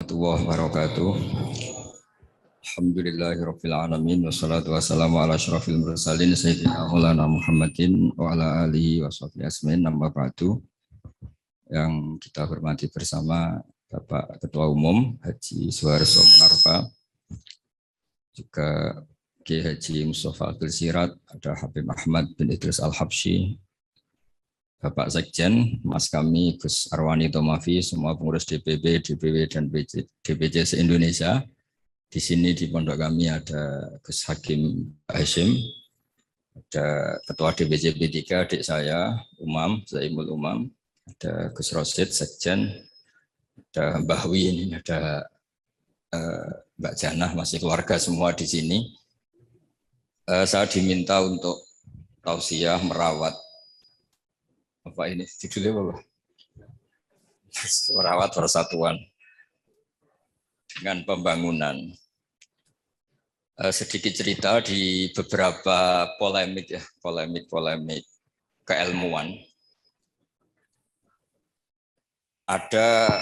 warahmatullahi wabarakatuh. Alhamdulillahirabbil alamin wassalatu wassalamu ala asyrafil mursalin sayyidina Maulana Muhammadin wa ala alihi washabbihi asmin amma ba'du. Yang kita hormati bersama Bapak Ketua Umum Haji Suharso Munarfa, juga Kiai Haji Mustafa Abdul Sirat, ada Habib Ahmad bin Idris Al-Habsyi, Bapak Sekjen, Mas kami Gus Arwani Tomafi, semua pengurus DPB, DPW, dan DPC se-Indonesia. Di sini di pondok kami ada Gus Hakim Hashim, ada Ketua DPC P3, adik saya, Umam, Zaimul Umam, ada Gus Rosid, Sekjen, ada Mbah Wi, ini ada Mbak Janah, masih keluarga semua di sini. Saya diminta untuk tausiah merawat apa ini judulnya apa? Merawat persatuan dengan pembangunan. Sedikit cerita di beberapa polemik keilmuan. Ada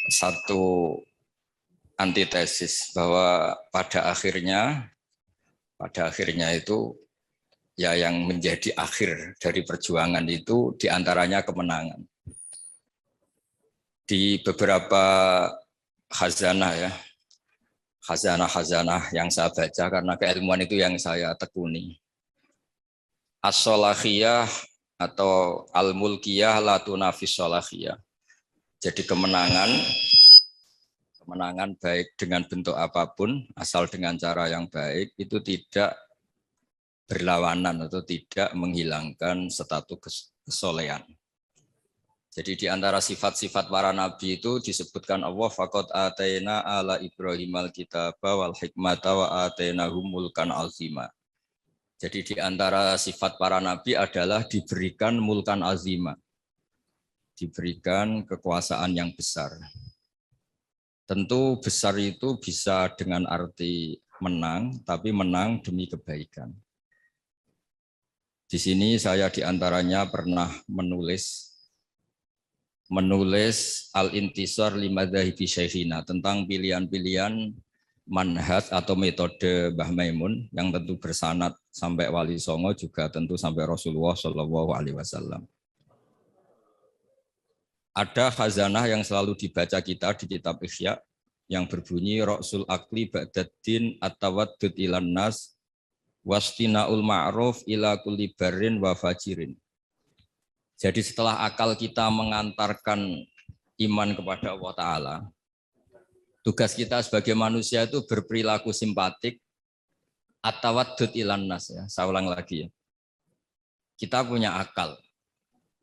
satu antitesis bahwa pada akhirnya itu ya yang menjadi akhir dari perjuangan itu diantaranya kemenangan. Di beberapa khazanah yang saya baca, karena keilmuan itu yang saya tekuni. As-sholahiyah atau al-mulkiyah la tunafis sholahiyah. Jadi kemenangan baik dengan bentuk apapun, asal dengan cara yang baik, itu tidak berlawanan atau tidak menghilangkan status kesolehan. Jadi di antara sifat-sifat para nabi itu disebutkan Allah faqad ataina ala Ibrahimal kitaba wal hikmata wa atainahum mulkan azima. Jadi di antara sifat para nabi adalah diberikan mulkan azima. Diberikan kekuasaan yang besar. Tentu besar itu bisa dengan arti menang, tapi menang demi kebaikan. Di sini saya diantaranya pernah menulis Al-Intisar Limadzahibi Syekhina tentang pilihan-pilihan manhaj atau metode Mbah Maimun yang tentu bersanad sampai Wali Songo, juga tentu sampai Rasulullah SAW. Ada khazanah yang selalu dibaca kita di kitab Ihya yang berbunyi Ra'sul Aqli Ba'daddin at-tawaddud ilan nas wastina'ul ma'ruf ila kulli barrin wa fajirin. Jadi setelah akal kita mengantarkan iman kepada Allah Ta'ala, tugas kita sebagai manusia itu berperilaku simpatik at-tawaddud ilan nas, ya. Saya ulang lagi ya. Kita punya akal.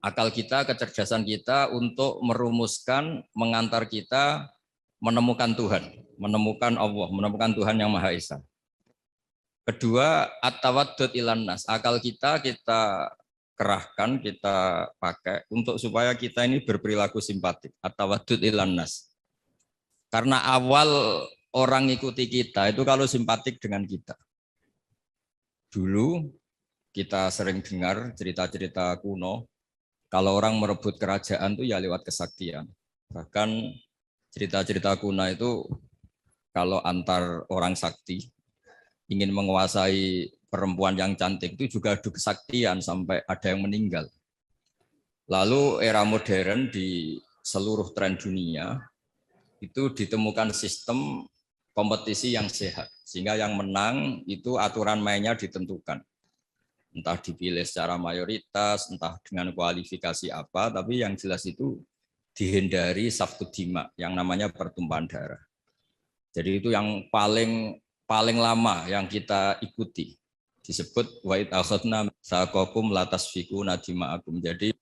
Akal kita, kecerdasan kita untuk merumuskan, mengantar kita menemukan Tuhan, menemukan Allah, menemukan Tuhan yang Maha Esa. Kedua, at-tawaddud ilan nas. Akal kita kerahkan, kita pakai untuk supaya kita ini berperilaku simpatik. At-tawaddud ilan nas. Karena awal orang ikuti kita itu kalau simpatik dengan kita. Dulu kita sering dengar cerita-cerita kuno, kalau orang merebut kerajaan itu ya lewat kesaktian. Bahkan cerita-cerita kuno itu kalau antar orang sakti ingin menguasai perempuan yang cantik itu juga adu kesaktian sampai ada yang meninggal. Lalu era modern di seluruh tren dunia itu ditemukan sistem kompetisi yang sehat. Sehingga yang menang itu aturan mainnya ditentukan. Entah dipilih secara mayoritas, entah dengan kualifikasi apa, tapi yang jelas itu dihindari safkud dima, yang namanya pertumpahan darah. Jadi itu yang paling lama yang kita ikuti. Disebut wa'id akhadna saqakum latasfiku nadima'akum. Jadi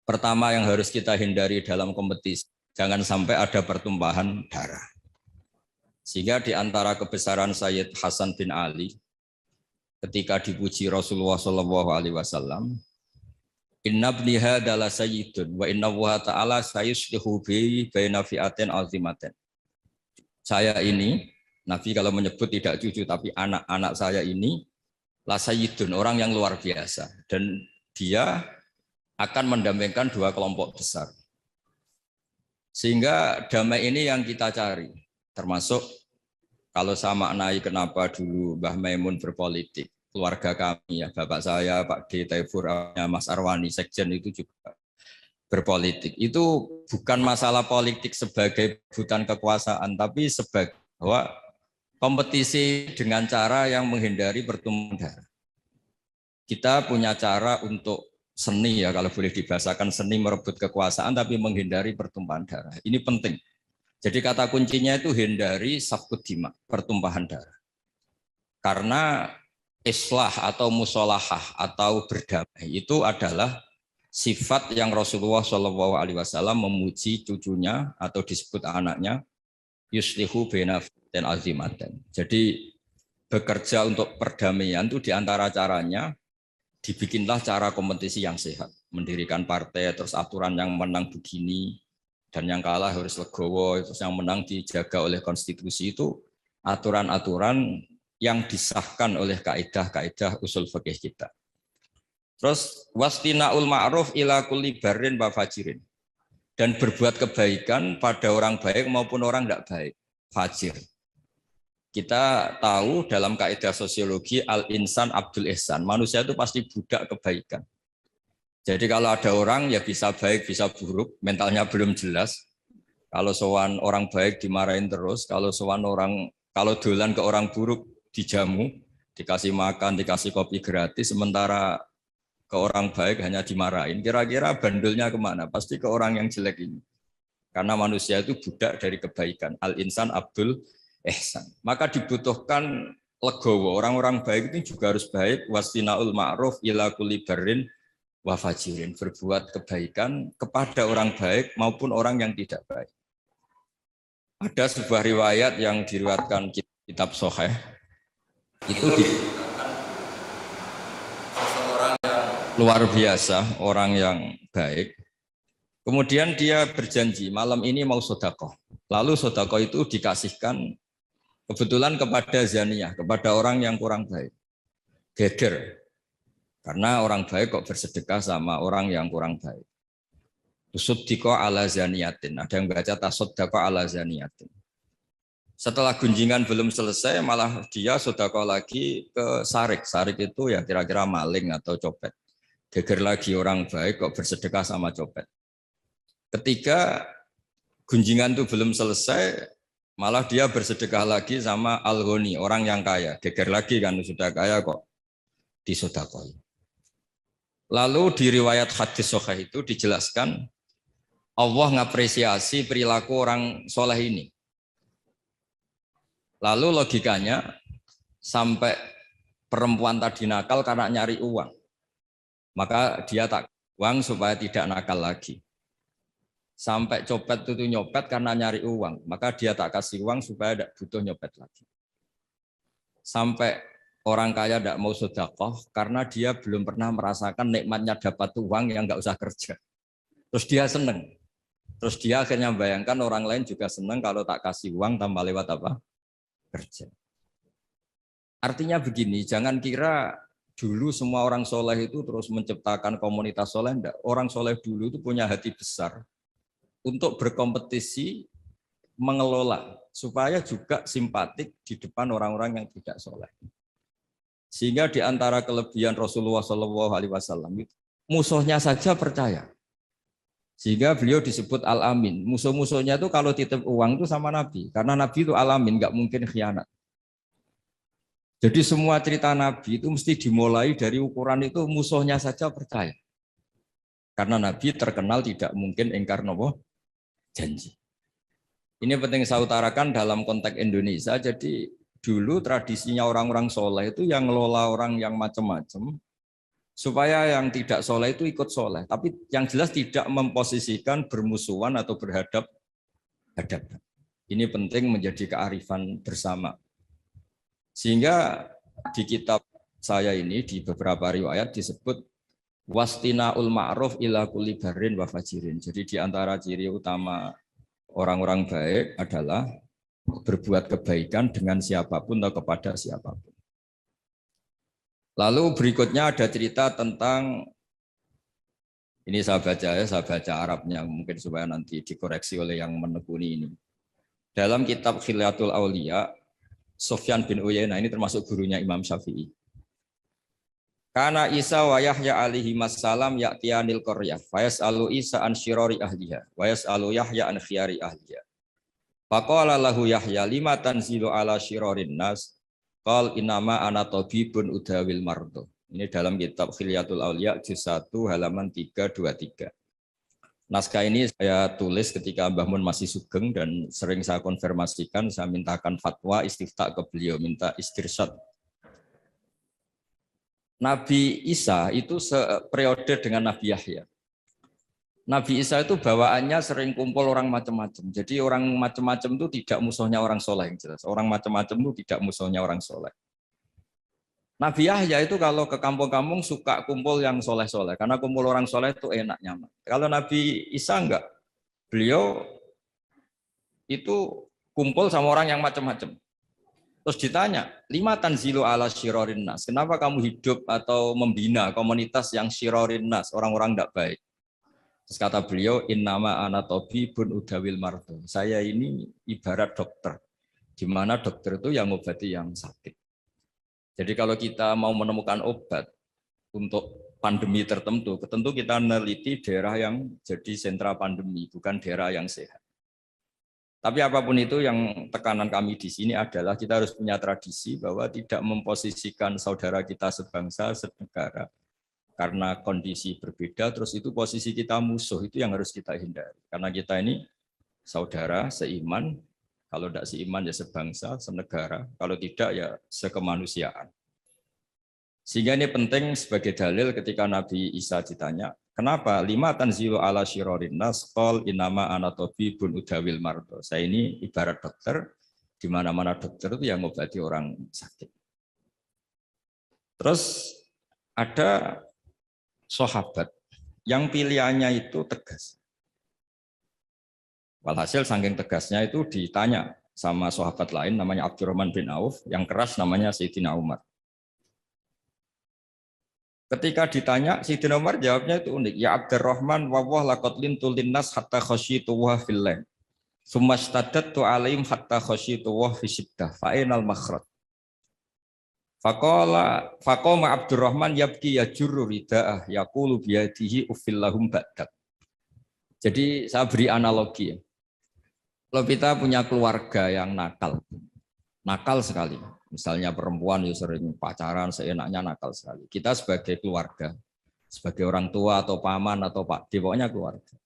pertama yang harus kita hindari dalam kompetisi, jangan sampai ada pertumpahan darah. Sehingga di antara kebesaran Sayyid Hasan bin Ali ketika dipuji Rasulullah SAW, inna ibni hadza la sayyidun wa inna Allah ta'ala sayuslihu bi baina fi'atin azimatin. Saya ini, Nabi kalau menyebut tidak cucu tapi anak-anak saya ini la sayyidun, orang yang luar biasa, dan dia akan mendampingkan dua kelompok besar. Sehingga damai ini yang kita cari. Termasuk kalau saya maknai kenapa dulu Mbah Maimun berpolitik. Keluarga kami ya, bapak saya, Pak D. Taifur, Mas Arwani, Sekjen itu juga berpolitik. Itu bukan masalah politik sebagai rebutan kekuasaan, tapi sebagai bahwa kompetisi dengan cara yang menghindari pertumpahan darah. Kita punya cara untuk seni ya, kalau boleh dibahasakan seni merebut kekuasaan tapi menghindari pertumpahan darah. Ini penting. Jadi kata kuncinya itu hindari safkut dima, pertumpahan darah. Karena islah atau musolahah atau berdamai itu adalah sifat yang Rasulullah SAW memuji cucunya atau disebut anaknya yuslihu baina dan azimaten. Jadi bekerja untuk perdamaian itu diantara caranya dibikinlah cara kompetisi yang sehat, mendirikan partai, terus aturan yang menang begini, dan yang kalah harus legowo, terus yang menang dijaga oleh konstitusi itu aturan-aturan yang disahkan oleh kaidah-kaidah usul fikih kita. Terus wastinaul ma'ruf ila kulli barrin wa fajirin. Dan berbuat kebaikan pada orang baik maupun orang tidak baik, fajir. Kita tahu dalam kaidah sosiologi al-insan abdul ihsan, manusia itu pasti budak kebaikan. Jadi kalau ada orang ya bisa baik, bisa buruk, mentalnya belum jelas. Kalau sowan orang baik dimarahin terus, kalau dolan ke orang buruk dijamu, dikasih makan, dikasih kopi gratis, sementara ke orang baik hanya dimarahin. Kira-kira bandulnya kemana? Pasti ke orang yang jelek ini. Karena manusia itu budak dari kebaikan. Al-insan abdul ihsan. Maka dibutuhkan legowo. Orang-orang baik itu juga harus baik. Wastinaul ma'ruf ila kulli barrin wa fajirin, berbuat kebaikan kepada orang baik maupun orang yang tidak baik. Ada sebuah riwayat yang diriwayatkan kitab Sahih itu seseorang yang luar biasa, orang yang baik. Kemudian dia berjanji malam ini mau sedekah. Lalu sedekah itu dikasihkan kebetulan kepada zaniyah, kepada orang yang kurang baik. Geger. Karena orang baik kok bersedekah sama orang yang kurang baik. Tusuddiko ala zaniyatin. Ada yang baca tasoddako ala zaniyatin. Setelah gunjingan belum selesai, malah dia sedekah lagi ke sarik. Sarik itu ya kira-kira maling atau copet. Geger lagi orang baik kok bersedekah sama copet. Ketika gunjingan itu belum selesai, malah dia bersedekah lagi sama al-ghani, orang yang kaya. Geger lagi kan sudah kaya kok disedekah. Lalu di riwayat hadis sahih itu dijelaskan Allah ngapresiasi perilaku orang soleh ini. Lalu logikanya sampai perempuan tadi nakal karena nyari uang. Maka dia tak uang supaya tidak nakal lagi. Sampai copet itu nyopet karena nyari uang. Maka dia tak kasih uang supaya tidak butuh nyopet lagi. Sampai orang kaya tidak mau sedekah karena dia belum pernah merasakan nikmatnya dapat uang yang nggak usah kerja. Terus dia seneng. Terus dia akhirnya membayangkan orang lain juga seneng kalau tak kasih uang tambah lewat apa? Kerja. Artinya begini, jangan kira dulu semua orang soleh itu terus menciptakan komunitas soleh. Enggak. Orang soleh dulu itu punya hati besar untuk berkompetisi mengelola supaya juga simpatik di depan orang-orang yang tidak soleh. Sehingga di antara kelebihan Rasulullah SAW musuhnya saja percaya. Sehingga beliau disebut Al-Amin. Musuh-musuhnya itu kalau titip uang itu sama Nabi. Karena Nabi itu Al-Amin, nggak mungkin khianat. Jadi semua cerita Nabi itu mesti dimulai dari ukuran itu musuhnya saja percaya. Karena Nabi terkenal tidak mungkin ingkar nopo janji. Ini penting saya utarakan dalam konteks Indonesia. Jadi dulu tradisinya orang-orang soleh itu yang ngelola orang yang macam-macam supaya yang tidak soleh itu ikut soleh. Tapi yang jelas tidak memposisikan bermusuhan atau berhadap-hadapan. Ini penting menjadi kearifan bersama. Sehingga di kitab saya ini di beberapa riwayat disebut wastinaul ma'ruf ila kulli barrin wa fajirin. Jadi di antara ciri utama orang-orang baik adalah berbuat kebaikan dengan siapapun atau kepada siapapun. Lalu berikutnya ada cerita tentang Ini saya baca ya, saya baca Arabnya mungkin supaya nanti dikoreksi oleh yang menekuni ini. Dalam kitab Khilyatul Auliya, Sufyan bin Uyainah ini termasuk gurunya Imam Syafi'i. Karena Isa wa Yahya alaihi wassalam ya'tiyanil qaryah, fa yas'alu Isa an syirari ahliha, wa yas'alu Yahya an khiyari ahliha. Faqala lahu Yahya lima tanzilu ala syirarin nas, qal innama ana tabibun udawil mardo. Ini dalam kitab Khilyatul Auliya juz 1 halaman 323. Naskah ini saya tulis ketika Mbah Mun masih sugeng dan sering saya konfirmasikan, saya mintakan fatwa istifta ke beliau, minta istirsyad. Nabi Isa itu seperiode dengan Nabi Yahya. Nabi Isa itu bawaannya sering kumpul orang macam-macam. Jadi orang macam-macam itu tidak musuhnya orang soleh, yang jelas. Orang macam-macam itu tidak musuhnya orang soleh. Nabi Yahya itu kalau ke kampung-kampung suka kumpul yang soleh-soleh, karena kumpul orang soleh itu enak, nyaman. Kalau Nabi Isa enggak, beliau itu kumpul sama orang yang macam-macam. Terus ditanya, lima tanzilu ala syirorin nas, kenapa kamu hidup atau membina komunitas yang syirorin nas, orang-orang tidak baik? Terus kata beliau, innama ana tabibun udawil mardo. Saya ini ibarat dokter, di mana dokter itu yang ngobati yang sakit. Jadi kalau kita mau menemukan obat untuk pandemi tertentu, tentu kita meneliti daerah yang jadi sentra pandemi, bukan daerah yang sehat. Tapi apapun itu, yang tekanan kami di sini adalah kita harus punya tradisi bahwa tidak memposisikan saudara kita sebangsa, senegara, karena kondisi berbeda, terus itu posisi kita musuh, itu yang harus kita hindari. Karena kita ini saudara, seiman, kalau tidak seiman ya sebangsa, senegara, kalau tidak ya sekemanusiaan. Sehingga ini penting sebagai dalil ketika Nabi Isa ditanya, kenapa lima tanzilu ala syirorin nas qol innama ana tabibun udawil mardo. Saya ini ibarat dokter, di mana-mana dokter itu yang mengobati orang sakit. Terus ada sahabat yang pilihannya itu tegas. Walhasil saking tegasnya itu ditanya sama sahabat lain namanya Abdurrahman bin Auf, yang keras namanya Sayyidina Umar. Ketika ditanya, Sayyidina Umar jawabnya itu unik. Ya Abdurrahman, wawah laqad lintul linnas hatta khasyitu wa fillah. Summa staddattu alaihim hatta khasyitu wa fi syiddah. Fa'inal makhraj. Faqama Abdurrahman yabki yajurru rida'ah yaqulu biyadihi uffillahum ba'dak. Jadi saya beri analogi ya. Kalau kita punya keluarga yang nakal sekali. Misalnya perempuan yang sering pacaran seenaknya, nakal sekali. Kita sebagai keluarga, sebagai orang tua atau paman atau pak, pokoknya keluarga.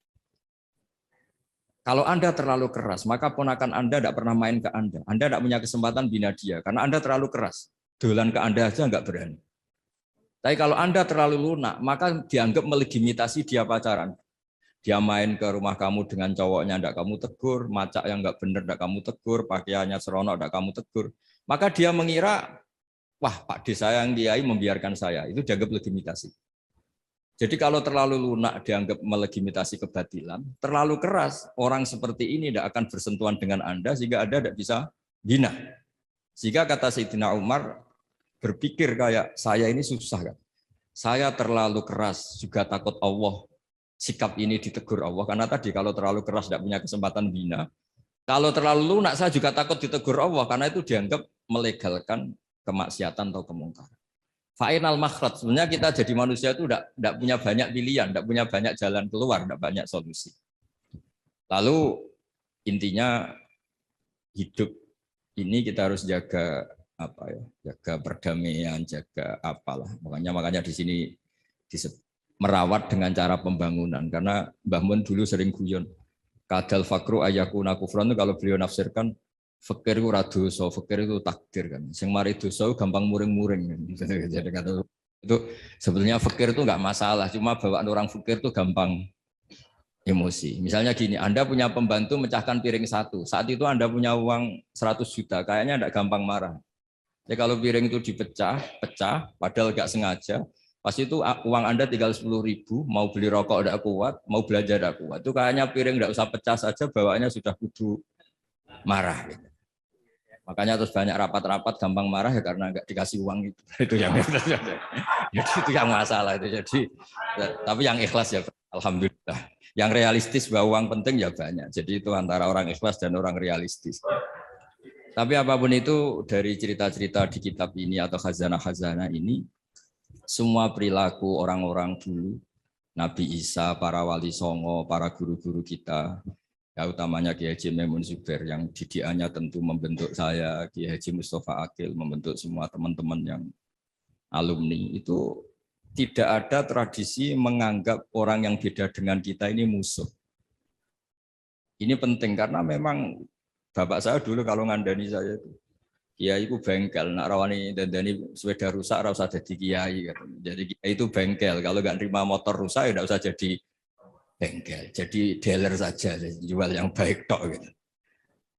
Kalau Anda terlalu keras, maka ponakan Anda tidak pernah main ke Anda. Anda tidak punya kesempatan bina dia, karena Anda terlalu keras. Dolan ke Anda aja nggak berani. Tapi kalau Anda terlalu lunak, maka dianggap melegitimasi dia pacaran. Dia main ke rumah kamu dengan cowoknya, tidak kamu tegur, macak yang nggak benar, tidak kamu tegur, pakaiannya seronok, tidak kamu tegur. Maka dia mengira, wah Pak D saya yang kiai membiarkan saya, itu dianggap legitimasi. Jadi kalau terlalu lunak dianggap melegitimasi kebatilan, terlalu keras, orang seperti ini tidak akan bersentuhan dengan Anda, sehingga Anda tidak bisa bina. Sehingga kata Sayyidina Umar, berpikir kayak saya ini susah kan. Saya terlalu keras, juga takut Allah. Sikap ini ditegur Allah, karena tadi kalau terlalu keras tidak punya kesempatan bina. Kalau terlalu lunak saya juga takut ditegur Allah, karena itu dianggap melegalkan kemaksiatan atau kemungkaran. Fa'inal makhraj, sebenarnya kita jadi manusia itu tidak punya banyak pilihan, tidak punya banyak jalan keluar, tidak banyak solusi. Lalu intinya hidup ini kita harus jaga apa ya, jaga perdamaian, jaga apalah. Makanya di sini merawat dengan cara pembangunan, karena Mbah Mun dulu sering guyon. Kadal fakru ayakuna kufran itu kalau beliau nafsirkan fakir itu radoso, fakir itu takdir kan. Sing mari dosa gampang muring-muring kan. Jadi kata itu sebenarnya fakir itu enggak masalah, cuma bawaan orang fakir itu gampang emosi. Misalnya gini, Anda punya pembantu mecahkan piring satu, saat itu Anda punya uang 100 juta, kayaknya enggak gampang marah. Jadi kalau piring itu pecah, padahal enggak sengaja, pas itu uang Anda tinggal 10.000, mau beli rokok tidak kuat, mau belanja tidak kuat. Itu kayaknya piring tidak usah pecah saja, bawaannya sudah kudu marah. Gitu. Makanya terus banyak rapat-rapat gampang marah ya karena nggak dikasih uang itu. Itu yang jadi itu yang masalah itu. Jadi tapi yang ikhlas ya. Alhamdulillah. Yang realistis bahwa uang penting ya banyak. Jadi itu antara orang ikhlas dan orang realistis. Tapi apapun itu dari cerita-cerita di kitab ini atau khazanah-khazanah ini, semua perilaku orang-orang dulu, Nabi Isa, para wali songo, para guru-guru kita, ya utamanya Kiai Haji Maimun Zubair yang didikannya tentu membentuk saya, Kiai Haji Mustafa Akil membentuk semua teman-teman yang alumni, itu tidak ada tradisi menganggap orang yang beda dengan kita ini musuh. Ini penting karena memang bapak saya dulu kalau ngandani saya itu, kiai itu bengkel, nak rawani dandani sepeda rusak, ora usah jadi kiai. Jadi kiai itu bengkel, kalau nggak terima motor rusak ya nggak usah jadi bengkel, jadi dealer saja, jual yang baik tok gitu.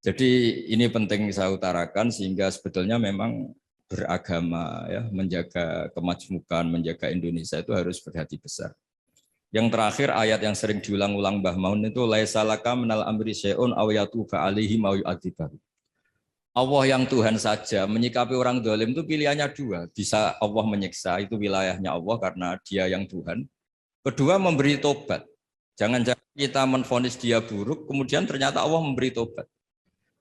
Jadi ini penting saya utarakan sehingga sebetulnya memang beragama ya, menjaga kemajmukan, menjaga Indonesia itu harus berhati besar. Yang terakhir ayat yang sering diulang-ulang Mbah Maun itu laisalaka minal amri syai'un aw yatuba alaihim aw yu'adzibahu. Allah yang Tuhan saja menyikapi orang zalim itu pilihannya dua, bisa Allah menyiksa itu wilayahnya Allah karena dia yang Tuhan. Kedua memberi tobat. Jangan-jangan kita menvonis dia buruk kemudian ternyata Allah memberi tobat.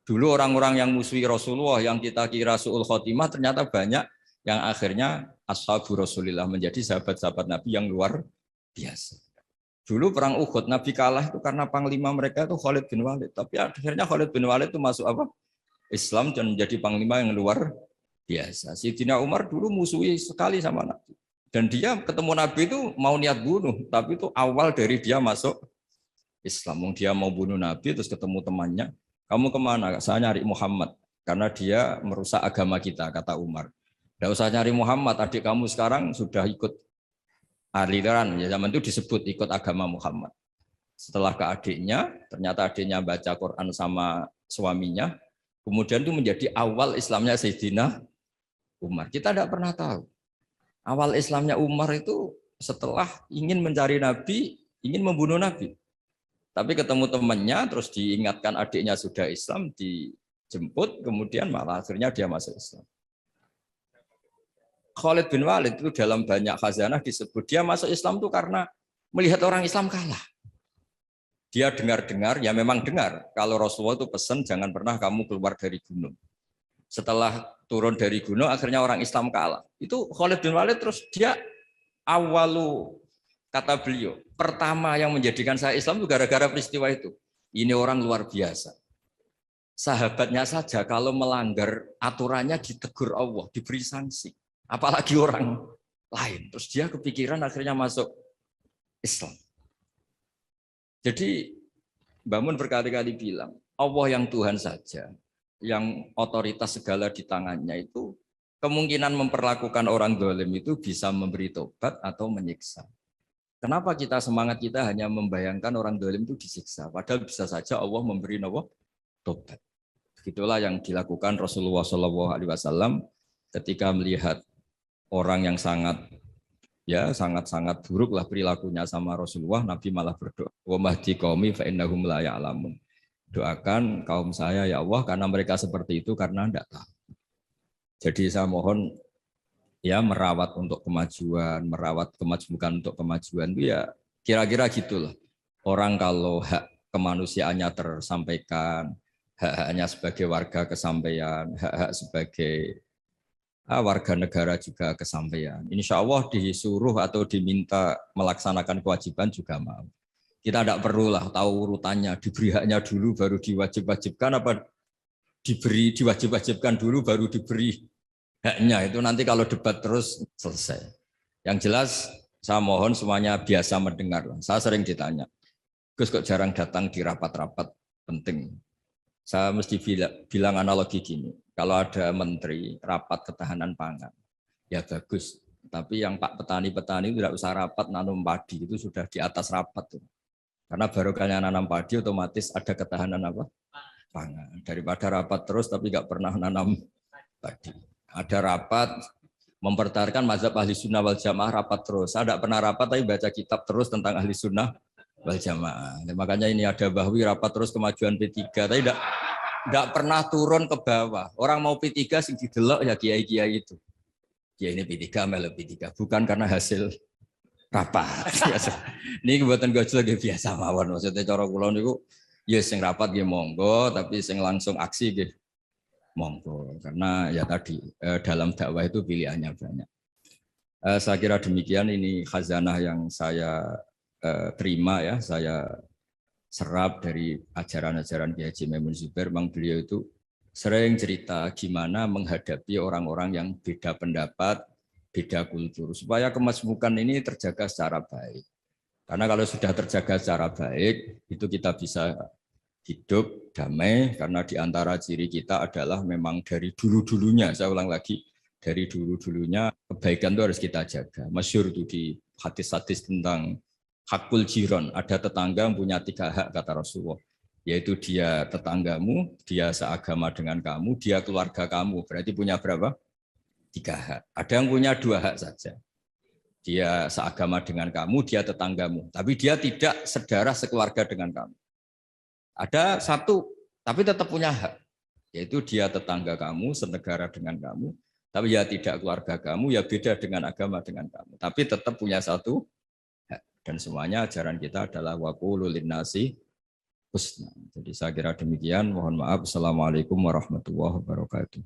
Dulu orang-orang yang musuhi Rasulullah yang kita kira su'ul khotimah ternyata banyak yang akhirnya ashabu Rasulillah menjadi sahabat-sahabat Nabi yang luar biasa. Dulu perang Uhud Nabi kalah itu karena panglima mereka itu Khalid bin Walid. Tapi akhirnya Khalid bin Walid itu masuk apa? Islam dan menjadi panglima yang luar biasa. Sayyidina Umar dulu musuhi sekali sama Nabi. Dan dia ketemu Nabi itu mau niat bunuh, tapi itu awal dari dia masuk Islam. Dia mau bunuh Nabi terus ketemu temannya. Kamu kemana? Saya nyari Muhammad. Karena dia merusak agama kita, kata Umar. Tidak usah nyari Muhammad, adik kamu sekarang sudah ikut aliran. Ya, zaman itu disebut ikut agama Muhammad. Setelah ke adiknya, ternyata adiknya baca Quran sama suaminya. Kemudian itu menjadi awal Islamnya Sayyidina Umar. Kita tidak pernah tahu. Awal Islamnya Umar itu setelah ingin mencari Nabi, ingin membunuh Nabi. Tapi ketemu temannya, terus diingatkan adiknya sudah Islam, dijemput, kemudian malah akhirnya dia masuk Islam. Khalid bin Walid itu dalam banyak khazanah disebut, dia masuk Islam itu karena melihat orang Islam kalah. Dia dengar-dengar, ya memang dengar, kalau Rasulullah itu pesan jangan pernah kamu keluar dari gunung. Setelah turun dari gunung, akhirnya orang Islam kalah. Itu Khalid bin Walid terus dia awalu, kata beliau, pertama yang menjadikan saya Islam itu gara-gara peristiwa itu. Ini orang luar biasa. Sahabatnya saja kalau melanggar aturannya ditegur Allah, diberi sanksi. Apalagi orang lain. Terus dia kepikiran akhirnya masuk Islam. Jadi Mbah Mun berkali-kali bilang, Allah yang Tuhan saja, yang otoritas segala di tangannya itu, kemungkinan memperlakukan orang zalim itu bisa memberi tobat atau menyiksa. Kenapa semangat kita hanya membayangkan orang zalim itu disiksa, padahal bisa saja Allah memberi tobat. Begitulah yang dilakukan Rasulullah SAW ketika melihat orang yang sangat buruk lah perilakunya sama Rasulullah, Nabi malah berdoa, wa mahdi qaumi fa innahum la ya'lamun. Doakan kaum saya ya Allah karena mereka seperti itu karena tidak tahu. Jadi saya mohon ya merawat untuk kemajuan, merawat kemajmukan untuk kemajuan itu ya kira-kira gitulah. Orang kalau hak kemanusiaannya tersampaikan, hak-haknya sebagai warga kesampaian, hak-hak sebagai warga negara juga kesampaian. Insya Allah disuruh atau diminta melaksanakan kewajiban juga mau. Kita tidak perlulah tahu urutannya, diberi haknya dulu baru diwajib-wajibkan apa diwajib-wajibkan dulu baru diberi haknya. Itu nanti kalau debat terus selesai. Yang jelas saya mohon semuanya biasa mendengar. Saya sering ditanya, Gus kok jarang datang di rapat-rapat penting. Saya mesti bilang analogi gini, kalau ada menteri rapat ketahanan pangan, ya bagus. Tapi yang Pak petani-petani tidak usah rapat nanam padi, itu sudah di atas rapat tuh. Karena barokahnya nanam padi otomatis ada ketahanan apa? Pangan. Daripada rapat terus tapi nggak pernah nanam padi. Ada rapat mempertahankan mazhab ahli sunnah wal jamaah rapat terus. Saya tidak pernah rapat tapi baca kitab terus tentang ahli sunnah wal jamaah. Dan makanya ini ada bahwi rapat terus kemajuan P3. Tapi tidak pernah turun ke bawah. Orang mau P3 sing didelok ya kiai-kiai itu. Kiai ini P3 melu P3. Bukan karena hasil rapat. Ini kebuatan gajul lagi biasa mawon. Maksudnya cara kula niku ya sing rapat nggih monggo, tapi sing langsung aksi nggih monggo. Karena ya tadi dalam dakwah itu pilihannya banyak. Saya kira demikian, ini khazanah yang saya terima ya, saya serap dari ajaran-ajaran Kiai Haji Maimun Zubair. Memang beliau itu sering cerita gimana menghadapi orang-orang yang beda pendapat, beda kultur, supaya kemasmukan ini terjaga secara baik. Karena kalau sudah terjaga secara baik, itu kita bisa hidup damai, karena di antara ciri kita adalah memang dari dulu-dulunya, saya ulang lagi, dari dulu-dulunya kebaikan itu harus kita jaga. Masyhur itu di hadis-hadis tentang hakul jiron, ada tetangga yang punya 3 hak kata Rasulullah, yaitu dia tetanggamu, dia seagama dengan kamu, dia keluarga kamu. Berarti punya berapa? 3 hak. Ada yang punya 2 hak saja. Dia seagama dengan kamu, dia tetanggamu, tapi dia tidak sedarah sekeluarga dengan kamu. Ada 1, tapi tetap punya hak, yaitu dia tetangga kamu, senegara dengan kamu, tapi ya tidak keluarga kamu, ya beda dengan agama dengan kamu, tapi tetap punya 1 hak. Dan semuanya ajaran kita adalah waqulu linnasi husna. Jadi saya kira demikian. Mohon maaf. Assalamualaikum warahmatullahi wabarakatuh.